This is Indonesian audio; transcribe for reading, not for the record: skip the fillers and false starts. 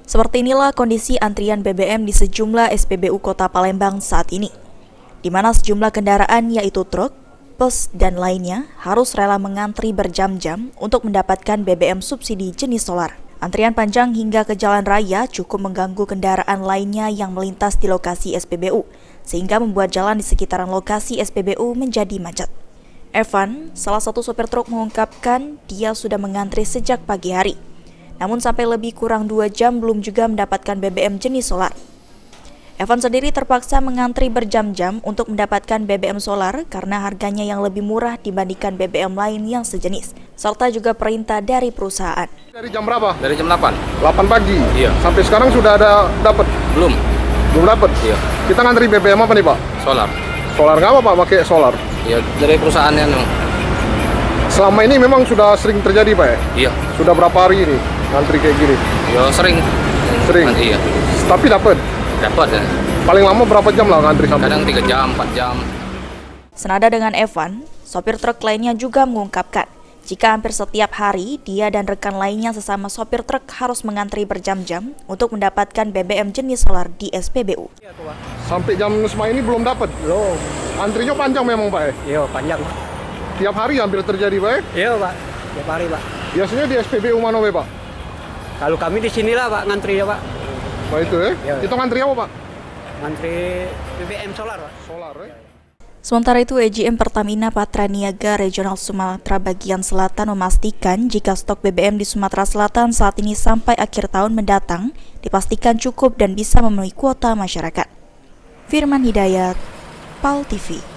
Seperti inilah kondisi antrian BBM di sejumlah SPBU Kota Palembang saat ini, di mana sejumlah kendaraan yaitu truk, bus, dan lainnya harus rela mengantri berjam-jam untuk mendapatkan BBM subsidi jenis solar. Antrian panjang hingga ke jalan raya cukup mengganggu kendaraan lainnya yang melintas di lokasi SPBU, sehingga membuat jalan di sekitaran lokasi SPBU menjadi macet. Evan, salah satu sopir truk, mengungkapkan dia sudah mengantri sejak pagi hari. Namun sampai lebih kurang 2 jam belum juga mendapatkan BBM jenis solar. Evan sendiri terpaksa mengantri berjam-jam untuk mendapatkan BBM solar karena harganya yang lebih murah dibandingkan BBM lain yang sejenis, serta juga perintah dari perusahaan. Dari jam berapa? Dari jam 8. 8 pagi? Iya. Sampai sekarang sudah ada dapat? Belum dapat? Iya. Kita ngantri BBM apa nih Pak? Solar. Solar nggak apa Pak pakai solar? Iya, dari perusahaannya memang. Selama ini memang sudah sering terjadi Pak ya? Iya. Sudah berapa hari ini ngantri kayak gini? Ya sering. Sering? Iya. Tapi dapat? Dapat ya. Paling lama berapa jam lah ngantri sampai? Kadang 3 jam, 4 jam. Senada dengan Evan, sopir truk lainnya juga mengungkapkan jika hampir setiap hari dia dan rekan lainnya sesama sopir truk harus mengantri berjam-jam untuk mendapatkan BBM jenis solar di SPBU. Sampai jam semua ini belum dapat? Belum. Antrinya panjang memang Pak ya? Iya, panjang. Tiap hari hampir terjadi Pak ya? Iya, Pak. Tiap hari, Pak. Biasanya di SPBU mana Pak? Kalau kami di sinilah, Pak, ngantri ya, Pak. Pak itu ya? Iya. Itu ngantri apa Pak? Ngantri BBM solar, Pak. Solar ya? Sementara itu, EJM Pertamina Patraniaga Regional Sumatera Bagian Selatan memastikan jika stok BBM di Sumatera Selatan saat ini sampai akhir tahun mendatang dipastikan cukup dan bisa memenuhi kuota masyarakat. Firman Hidayat, PAL TV.